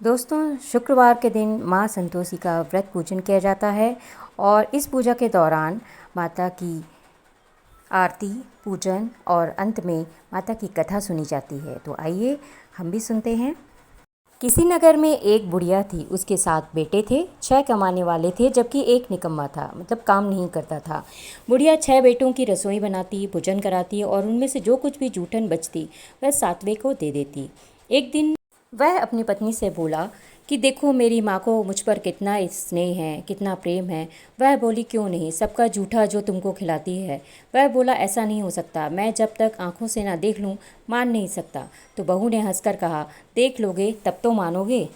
दोस्तों, शुक्रवार के दिन माँ संतोषी का व्रत पूजन किया जाता है और इस पूजा के दौरान माता की आरती, पूजन और अंत में माता की कथा सुनी जाती है। तो आइए हम भी सुनते हैं। किसी नगर में एक बुढ़िया थी। उसके 7 बेटे थे। 6 कमाने वाले थे जबकि एक निकम्मा था, मतलब काम नहीं करता था। बुढ़िया 6 बेटों की रसोई बनाती, भोजन कराती और उनमें से जो कुछ भी जूठन बचती वह 7वें को दे देती। एक दिन वह अपनी पत्नी से बोला कि देखो मेरी माँ को मुझ पर कितना स्नेह है, कितना प्रेम है। वह बोली क्यों नहीं, सबका जूठा जो तुमको खिलाती है। वह बोला ऐसा नहीं हो सकता, मैं जब तक आंखों से ना देख लूँ मान नहीं सकता। तो बहू ने हंसकर कहा, देख लोगे तब तो मानोगे।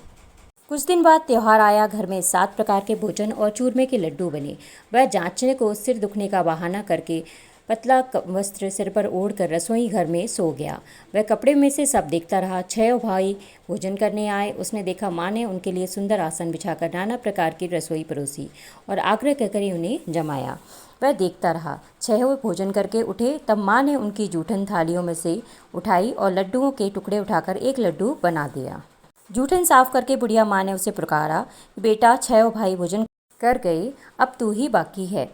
कुछ दिन बाद त्योहार आया। घर में 7 प्रकार के भोजन और चूरमे के लड्डू बने। वह जांचने को सिर दुखने का बहाना करके पतला वस्त्र सिर पर ओढ़कर रसोई घर में सो गया। वह कपड़े में से सब देखता रहा। 6 भाई भोजन करने आए। उसने देखा माँ ने उनके लिए सुंदर आसन बिछाकर नाना प्रकार की रसोई परोसी और आग्रह कर उन्हें जमाया। वह देखता रहा। 6 भोजन करके उठे तब माँ ने उनकी जूठन थालियों में से उठाई और लड्डुओं के टुकड़े उठाकर एक लड्डू बना दिया। जूठन साफ करके बुढ़िया माँ ने उसे पुकारा, बेटा 6 भाई भोजन कर गए, अब तू ही बाकी है।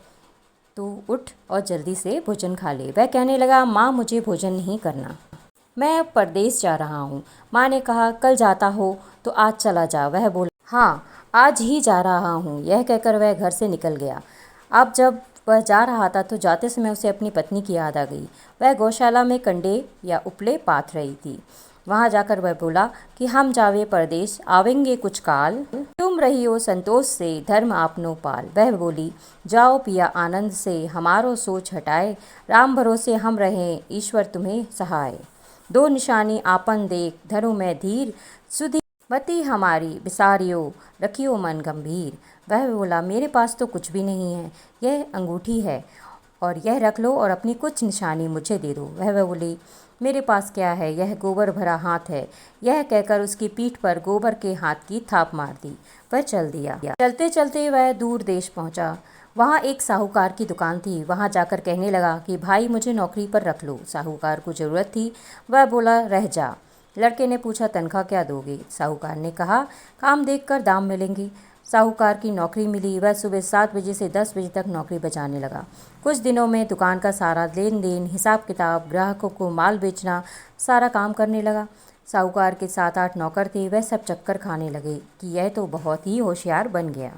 तू उठ और जल्दी से भोजन खा ले। वह कहने लगा, माँ मुझे भोजन नहीं करना, मैं अब परदेश जा रहा हूँ। माँ ने कहा, कल जाता हो तो आज चला जा। वह बोला, हाँ आज ही जा रहा हूँ। यह कहकर वह घर से निकल गया। अब जब वह जा रहा था तो जाते समय उसे अपनी पत्नी की याद आ गई। वह गौशाला में कंडे या उपले पाथ रही थी। वहाँ जाकर वह बोला कि हम जावे परदेश, आवेंगे कुछ काल, तुम रहियो संतोष से धर्म आपनो पाल। वह बोली, जाओ पिया आनंद से, हमारो सोच हटाए, राम भरोसे हम रहें, ईश्वर तुम्हें सहाय। 2 निशानी आपन देख, धरो मैं धीर, सुधी मति हमारी बिसारियो, रखियो मन गंभीर। वह बोला, मेरे पास तो कुछ भी नहीं है, यह अंगूठी है और यह रख लो और अपनी कुछ निशानी मुझे दे दो। वह बोली, मेरे पास क्या है, यह गोबर भरा हाथ है। यह कहकर उसकी पीठ पर गोबर के हाथ की थाप मार दी। वह चल दिया। चलते चलते वह दूर देश पहुंचा। वहाँ एक साहूकार की दुकान थी। वहाँ जाकर कहने लगा कि भाई मुझे नौकरी पर रख लो। साहूकार को ज़रूरत थी। वह बोला, रह जा। लड़के ने पूछा, तनख्वाह क्या दोगे? साहूकार ने कहा, काम देखकर दाम मिलेंगे। साहूकार की नौकरी मिली। वह सुबह 7 बजे से 10 बजे तक नौकरी बजाने लगा। कुछ दिनों में दुकान का सारा लेन देन, हिसाब किताब, ग्राहकों को माल बेचना, सारा काम करने लगा। साहूकार के 7-8 नौकर थे। वह सब चक्कर खाने लगे कि यह तो बहुत ही होशियार बन गया।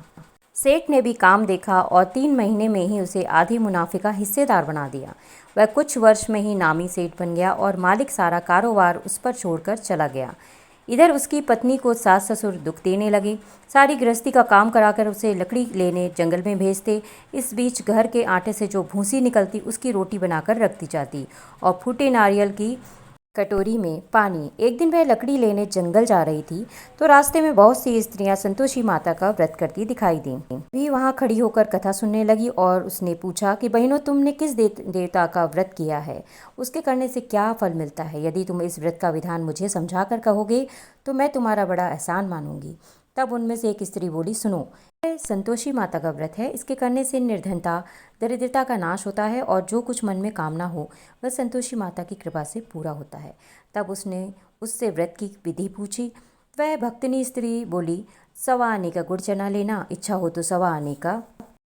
सेठ ने भी काम देखा और 3 महीने में ही उसे आधे मुनाफे का हिस्सेदार बना दिया। वह कुछ वर्ष में ही नामी सेठ बन गया और मालिक सारा कारोबार उस पर छोड़कर चला गया। इधर उसकी पत्नी को सास ससुर दुख देने लगे। सारी गृहस्थी का काम कराकर उसे लकड़ी लेने जंगल में भेजते। इस बीच घर के आटे से जो भूसी निकलती उसकी रोटी बनाकर रख दी जाती और फूटे नारियल की कटोरी में पानी। एक दिन वह लकड़ी लेने जंगल जा रही थी तो रास्ते में बहुत सी स्त्रियां संतोषी माता का व्रत करती दिखाई दी। भी वहां खड़ी होकर कथा सुनने लगी और उसने पूछा कि बहनों, तुमने किस देवता का व्रत किया है, उसके करने से क्या फल मिलता है? यदि तुम इस व्रत का विधान मुझे समझा कर कहोगे तो मैं तुम्हारा बड़ा एहसान मानूंगी। तब उनमें से एक स्त्री बोली, सुनो, यह संतोषी माता का व्रत है। इसके करने से निर्धनता, दरिद्रता का नाश होता है और जो कुछ मन में कामना हो वह संतोषी माता की कृपा से पूरा होता है। तब उसने उससे व्रत की विधि पूछी। वह भक्तिनी स्त्री बोली, 1.25 आने का गुड़ चना लेना, इच्छा हो तो 1.25 आने का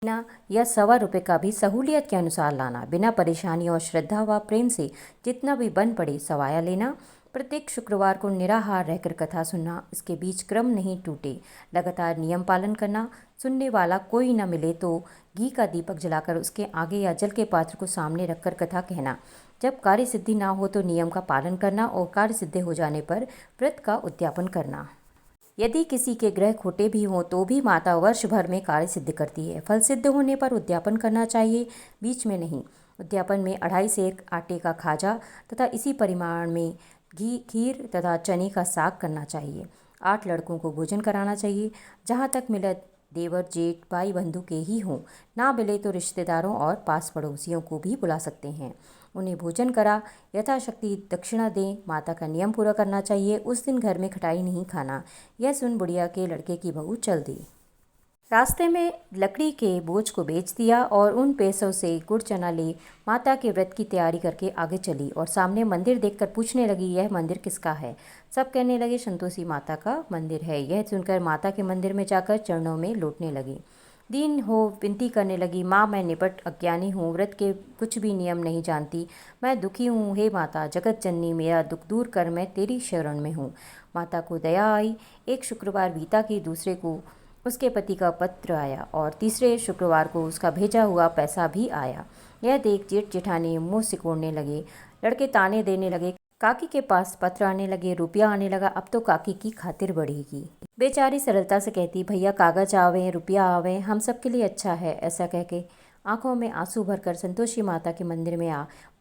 लेना या 1.25 रुपये का भी सहूलियत के अनुसार लाना। बिना परेशानी और श्रद्धा व प्रेम से जितना भी बन पड़े सवाया लेना। प्रत्येक शुक्रवार को निराहार रहकर कथा सुनना, इसके बीच क्रम नहीं टूटे। लगातार नियम पालन करना। सुनने वाला कोई न मिले तो घी का दीपक जलाकर उसके आगे या जल के पात्र को सामने रखकर कथा कहना। जब कार्य सिद्धि ना हो तो नियम का पालन करना और कार्य सिद्ध हो जाने पर व्रत का उद्यापन करना। यदि किसी के ग्रह खोटे भी हों तो भी माता वर्ष भर में कार्य सिद्ध करती है। फल सिद्ध होने पर उद्यापन करना चाहिए, बीच में नहीं। उद्यापन में 2.5 सेर आटे का खाजा तथा इसी परिमाण में घी, खीर तथा चने का साग करना चाहिए। 8 लड़कों को भोजन कराना चाहिए। जहाँ तक मिले देवर जेठ भाई बंधु के ही हों, ना मिले तो रिश्तेदारों और पास पड़ोसियों को भी बुला सकते हैं। उन्हें भोजन करा, यथाशक्ति दक्षिणा दें। माता का नियम पूरा करना चाहिए। उस दिन घर में खटाई नहीं खाना। यह सुन बुढ़िया के लड़के की बहू चल दी। रास्ते में लकड़ी के बोझ को बेच दिया और उन पैसों से गुड़ चना ले माता के व्रत की तैयारी करके आगे चली और सामने मंदिर देखकर पूछने लगी, यह मंदिर किसका है। सब कहने लगे, संतोषी माता का मंदिर है। यह सुनकर माता के मंदिर में जाकर चरणों में लौटने लगी। दीन हो विनती करने लगी, माँ मैं निपट अज्ञानी हूँ, व्रत के कुछ भी नियम नहीं जानती, मैं दुखी हूँ। हे माता जगत जननी, मेरा दुख दूर कर, मैं तेरी शरण में हूँ। माता को दया आई। एक शुक्रवार बीता कि दूसरे को उसके पति का पत्र आया और तीसरे शुक्रवार को उसका भेजा हुआ पैसा भी आया। यह देख जेठ जेठानी मुंह सिकोड़ने लगे। लड़के ताने देने लगे। काकी के पास पत्र आने लगे, रुपया आने लगा, अब तो काकी की खातिर बढ़ेगी। बेचारी सरलता से कहती, भैया कागज आवे रुपया आवे, हम सब के लिए अच्छा है। ऐसा कह के आंखों में आंसू भरकर संतोषी माता के मंदिर में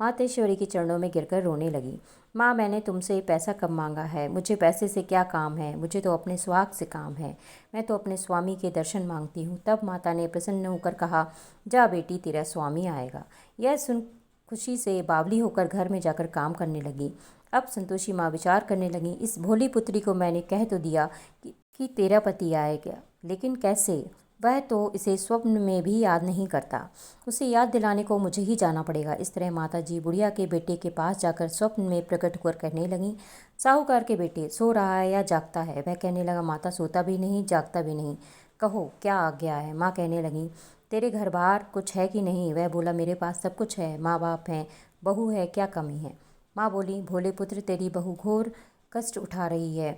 मातेश्वरी के चरणों में गिरकर रोने लगी। माँ मैंने तुमसे पैसा कब मांगा है, मुझे पैसे से क्या काम है, मुझे तो अपने सुहाग से काम है, मैं तो अपने स्वामी के दर्शन मांगती हूँ। तब माता ने प्रसन्न होकर कहा, जा बेटी तेरा स्वामी आएगा। यह सुन खुशी से बावली होकर घर में जाकर काम करने लगी। अब संतोषी माँ विचार करने लगी, इस भोली पुत्री को मैंने कह तो दिया कि तेरा पति आएगा, लेकिन कैसे? वह तो इसे स्वप्न में भी याद नहीं करता, उसे याद दिलाने को मुझे ही जाना पड़ेगा। इस तरह माता जी बुढ़िया के बेटे के पास जाकर स्वप्न में प्रकट होकर कहने लगी, साहूकार के बेटे सो रहा है या जागता है? वह कहने लगा, माता सोता भी नहीं जागता भी नहीं, कहो क्या आज्ञा है। माँ कहने लगी, तेरे घर बार कुछ है कि नहीं? वह बोला, मेरे पास सब कुछ है, माँ बाप हैं, बहू है, क्या कमी है? माँ बोली, भोले पुत्र तेरी बहू घोर कष्ट उठा रही है,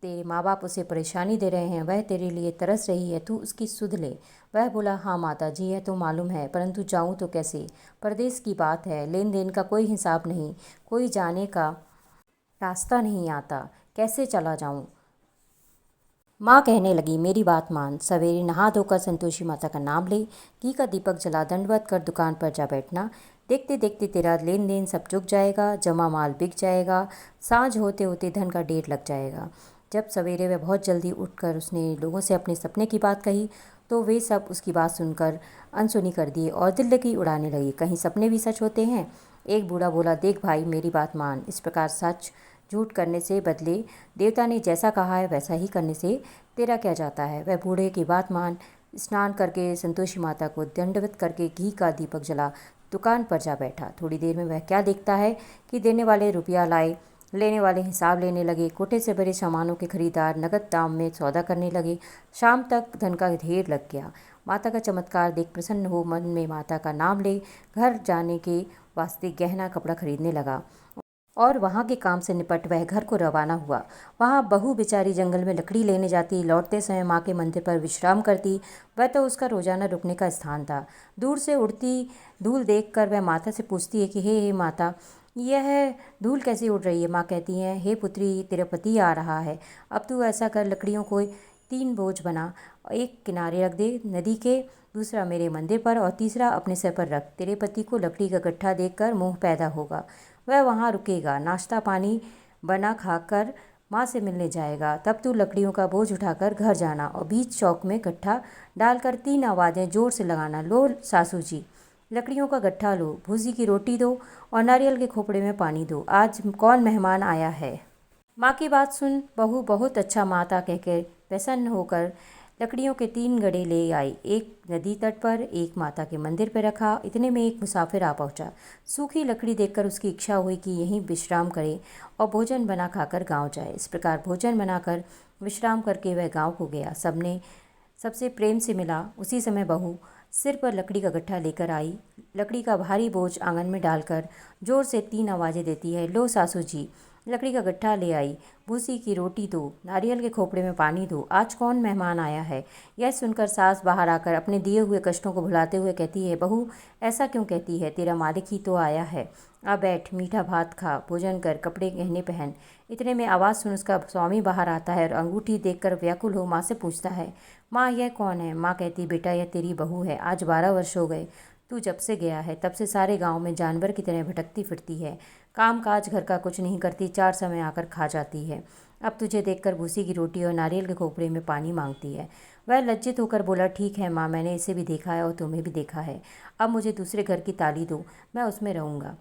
तेरे माँ बाप उसे परेशानी दे रहे हैं, वह तेरे लिए तरस रही है, तू उसकी सुध ले। वह बोला, हाँ माता जी यह तो मालूम है, परंतु जाऊँ तो कैसे? परदेश की बात है, लेन देन का कोई हिसाब नहीं, कोई जाने का रास्ता नहीं आता, कैसे चला जाऊँ? माँ कहने लगी, मेरी बात मान, सवेरे नहा धोकर संतोषी माता का नाम ले, घी का दीपक जला दंडवत कर दुकान पर जा बैठना। देखते देखते तेरा लेन देन सब चुक जाएगा, जमा माल बिक जाएगा, सांझ होते होते धन का ढेर लग जाएगा। जब सवेरे वह बहुत जल्दी उठकर उसने लोगों से अपने सपने की बात कही तो वे सब उसकी बात सुनकर अनसुनी कर दिए और दिल की उड़ाने लगी, कहीं सपने भी सच होते हैं। एक बूढ़ा बोला, देख भाई मेरी बात मान, इस प्रकार सच झूठ करने से बदले देवता ने जैसा कहा है वैसा ही करने से तेरा क्या जाता है। वह बूढ़े की बात मान स्नान करके संतोषी माता को दंडवत करके घी का दीपक जला दुकान पर जा बैठा। थोड़ी देर में वह क्या देखता है कि देने वाले रुपया लाए, लेने वाले हिसाब लेने लगे। कोटे से भरे सामानों के खरीदार नगद दाम में सौदा करने लगे। शाम तक धन का ढेर लग गया। माता का चमत्कार देख प्रसन्न हो मन में माता का नाम ले घर जाने के वास्ते गहना कपड़ा खरीदने लगा और वहाँ के काम से निपट वह घर को रवाना हुआ। वहाँ बहू बेचारी जंगल में लकड़ी लेने जाती, लौटते समय माँ के मंदिर पर विश्राम करती। वह तो उसका रोजाना रुकने का स्थान था। दूर से उड़ती धूल देखकर वह माता से पूछती है कि हे माता, यह धूल कैसी उड़ रही है? माँ कहती हैं, हे पुत्री तेरा पति आ रहा है, अब तू ऐसा कर, लकड़ियों को 3 बोझ बना, एक किनारे रख दे नदी के, दूसरा मेरे मंदिर पर और तीसरा अपने सर पर रख। तेरे पति को लकड़ी का गट्ठा देखकर मोह पैदा होगा, वह वहाँ रुकेगा, नाश्ता पानी बना खाकर माँ से मिलने जाएगा। तब तू लकड़ियों का बोझ उठाकर घर जाना और बीच चौक में गट्ठा डालकर 3 आवाज़ें जोर से लगाना, लो सासू जी लकड़ियों का गट्ठा लो, भूसी की रोटी दो और नारियल के खोपड़े में पानी दो, आज कौन मेहमान आया है। माँ की बात सुन बहू बहुत अच्छा माता कहकर प्रसन्न होकर लकड़ियों के 3 गड़े ले आई। एक नदी तट पर, एक माता के मंदिर पर रखा। इतने में एक मुसाफिर आ पहुंचा। सूखी लकड़ी देखकर उसकी इच्छा हुई कि यहीं विश्राम करे और भोजन बना खाकर गांव जाए। इस प्रकार भोजन बनाकर विश्राम करके वह गांव को गया। सबसे प्रेम से मिला। उसी समय बहू सिर पर लकड़ी का गट्ठा लेकर आई। लकड़ी का भारी बोझ आंगन में डालकर जोर से 3 आवाज़ें देती है, लो सासू जी लकड़ी का गट्ठा ले आई, भूसी की रोटी दो, नारियल के खोपड़े में पानी दो, आज कौन मेहमान आया है। यह सुनकर सास बाहर आकर अपने दिए हुए कष्टों को भुलाते हुए कहती है, बहू ऐसा क्यों कहती है, तेरा मालिक ही तो आया है, आ बैठ, मीठा भात खा, भोजन कर, कपड़े गहने पहन। इतने में आवाज़ सुन उसका स्वामी बाहर आता है और अंगूठी देखकर व्याकुल हो माँ से पूछता है, माँ यह कौन है। माँ कहती, बेटा यह तेरी बहू है, आज 12 वर्ष हो गए तू जब से गया है, तब से सारे गांव में जानवर की तरह भटकती फिरती है, काम काज घर का कुछ नहीं करती, 4 समय आकर खा जाती है। अब तुझे देखकर भूसी की रोटी और नारियल के खोपड़े में पानी मांगती है। वह लज्जित होकर बोला, ठीक है माँ, मैंने इसे भी देखा है और तुम्हें भी देखा है, अब मुझे दूसरे घर की ताली दो, मैं उसमें रहूँगा।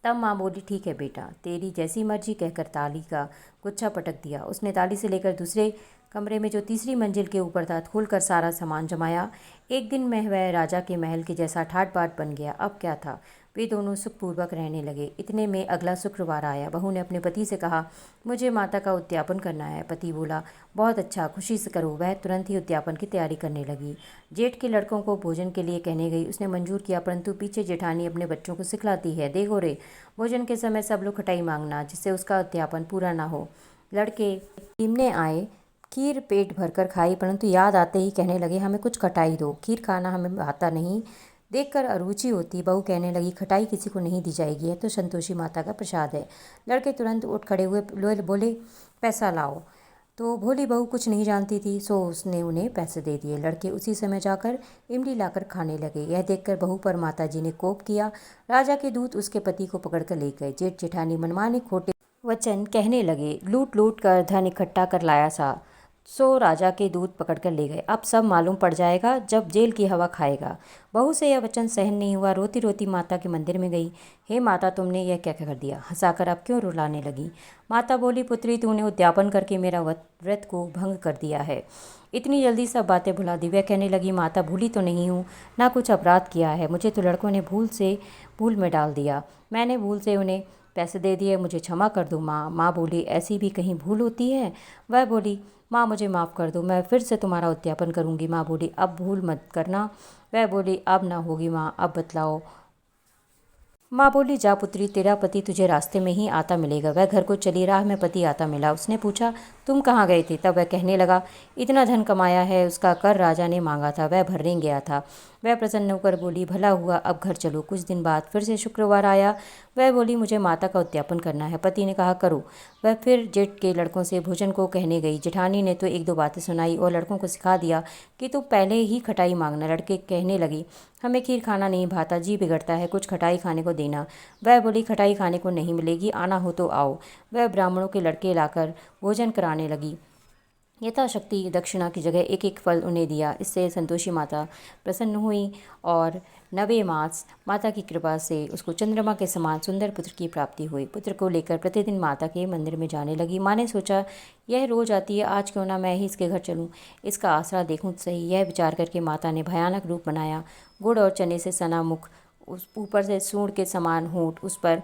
तब माँ बोली, ठीक है बेटा, तेरी जैसी मर्जी, कहकर ताली का गुच्छा पटक दिया। उसने ताली से लेकर दूसरे कमरे में जो तीसरी मंजिल के ऊपर था खोलकर सारा सामान जमाया। एक दिन में वह राजा के महल के जैसा ठाट बाट बन गया। अब क्या था, वे दोनों सुखपूर्वक रहने लगे। इतने में अगला शुक्रवार आया। बहू ने अपने पति से कहा, मुझे माता का उद्यापन करना है। पति बोला, बहुत अच्छा, खुशी से करो। वह तुरंत ही उद्यापन की तैयारी करने लगी। जेठ के लड़कों को भोजन के लिए कहने गई। उसने मंजूर किया, परंतु पीछे जेठानी अपने बच्चों को सिखलाती है, देखो रे, भोजन के समय सब लोग खटाई मांगना, जिससे उसका उद्यापन पूरा ना हो। लड़के टीमने आए, खीर पेट भरकर खाई, परंतु याद आते ही कहने लगे, हमें कुछ खटाई दो, खीर खाना हमें आता नहीं। देखकर अरुचि होती। बहू कहने लगी, खटाई किसी को नहीं दी जाएगी, यह तो संतोषी माता का प्रसाद है। लड़के तुरंत उठ खड़े हुए, बोले, पैसा लाओ। तो भोली बहू कुछ नहीं जानती थी, सो उसने उन्हें पैसे दे दिए। लड़के उसी समय जाकर इमली लाकर खाने लगे। यह देखकर बहू पर माताजी ने कोप किया। राजा के दूत उसके पति को पकड़कर ले गए। जेठ जेठानी मनमाने खोटे वचन कहने लगे, लूट लूट कर धन इकट्ठा कर लाया सा, सो राजा के दूत पकड़कर ले गए। अब सब मालूम पड़ जाएगा जब जेल की हवा खाएगा। बहू से यह वचन सहन नहीं हुआ। रोती रोती माता के मंदिर में गई। हे माता, तुमने यह क्या कर दिया? हंसाकर अब क्यों रुलाने लगी? माता बोली, पुत्री, तूने उद्यापन करके मेरा व्रत को भंग कर दिया है। इतनी जल्दी सब बातें भुला दी। वह कहने लगी, माता, भूली तो नहीं हूँ, ना कुछ अपराध किया है। मुझे तो लड़कों ने भूल में डाल दिया। मैंने भूल से उन्हें पैसे दे दिए, मुझे क्षमा कर दो माँ। माँ बोली, ऐसी भी कहीं भूल होती है? वह बोली, माँ मुझे माफ़ कर दो, मैं फिर से तुम्हारा उद्यापन करूँगी। माँ बोली, अब भूल मत करना। वह बोली, अब ना होगी माँ, अब बतलाओ। माँ बोली, जा पुत्री, तेरा पति तुझे रास्ते में ही आता मिलेगा। वह घर को चली, राह में पति आता मिला। उसने पूछा, तुम कहाँ गए थे? तब वह कहने लगा, इतना धन कमाया है, उसका कर राजा ने मांगा था, वह भरने गया था। वह प्रसन्न होकर बोली, भला हुआ, अब घर चलो। कुछ दिन बाद फिर से शुक्रवार आया। वह बोली, मुझे माता का उद्यापन करना है। पति ने कहा, करो। वह फिर जेठ के लड़कों से भोजन को कहने गई। जेठानी ने तो एक दो बातें सुनाई और लड़कों को सिखा दिया कि तुम पहले ही खटाई मांगना। लड़के कहने लगे, हमें खीर खाना नहीं भाता, जी बिगड़ता है, कुछ खटाई खाने को देना। वह बोली, खटाई खाने को नहीं मिलेगी, आना हो तो आओ। वह ब्राह्मणों के लड़के लाकर भोजन कराने लगी। यथाशक्ति दक्षिणा की जगह एक एक फल उन्हें दिया। इससे संतोषी माता प्रसन्न हुई और 9वें मास माता की कृपा से उसको चंद्रमा के समान सुंदर पुत्र की प्राप्ति हुई। पुत्र को लेकर प्रतिदिन माता के मंदिर में जाने लगी। माँ ने सोचा, यह रोज आती है, आज क्यों ना मैं ही इसके घर चलूँ, इसका आसरा देखूँ सही। यह विचार करके माता ने भयानक रूप बनाया। गुड़ और चने से सना मुख, उस ऊपर से सूंड के समान होंठ, उस पर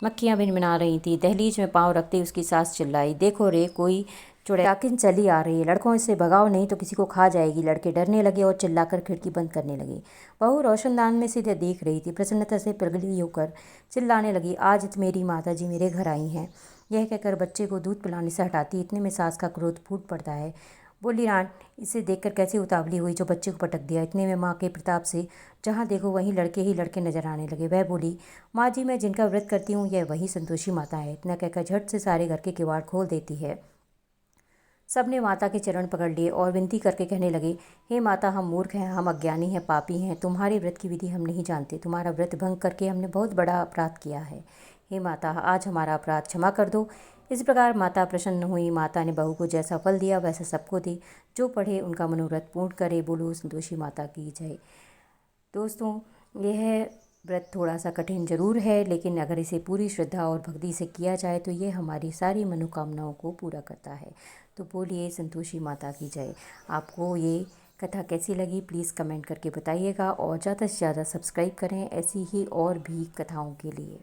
मक्खियाँ भिनभिना रही थी। दहलीज में पाँव रखते उसकी सास चिल्लाई, देखो रे, कोई चुड़ैकिन चली आ रही है, लड़कों इसे भगाओ नहीं तो किसी को खा जाएगी। लड़के डरने लगे और चिल्लाकर खिड़की बंद करने लगे। बहू रोशनदान में सीधे देख रही थी। प्रसन्नता से पिघली होकर चिल्लाने लगी, आज मेरी माता जी मेरे घर आई हैं। यह कहकर बच्चे को दूध पिलाने से हटाती। इतने में सास का क्रोध फूट पड़ता है। बोली, रान, इसे देखकर कैसे उतावली हुई जो बच्चे को पटक दिया। इतने में माँ के प्रताप से जहाँ देखो वहीं लड़के ही लड़के नजर आने लगे। वह बोली, माँ जी, मैं जिनका व्रत करती हूँ यह वही संतोषी माता है। इतना कहकर झट से सारे घर के किवाड़ खोल देती है। सबने माता के चरण पकड़ लिए और विनती करके कहने लगे, हे माता, हम मूर्ख हैं, हम अज्ञानी हैं, पापी हैं, तुम्हारे व्रत की विधि हम नहीं जानते। तुम्हारा व्रत भंग करके हमने बहुत बड़ा अपराध किया है। हे माता, आज हमारा अपराध क्षमा कर दो। इस प्रकार माता प्रसन्न हुई। माता ने बहू को जैसा फल दिया वैसा सबको दी। जो पढ़े उनका मनोरथ पूर्ण करे। बोलो संतोषी माता की जय। दोस्तों, यह व्रत थोड़ा सा कठिन ज़रूर है, लेकिन अगर इसे पूरी श्रद्धा और भक्ति से किया जाए तो ये हमारी सारी मनोकामनाओं को पूरा करता है। तो बोलिए संतोषी माता की जय। आपको ये कथा कैसी लगी प्लीज़ कमेंट करके बताइएगा और ज़्यादा से ज़्यादा सब्सक्राइब करें ऐसी ही और भी कथाओं के लिए।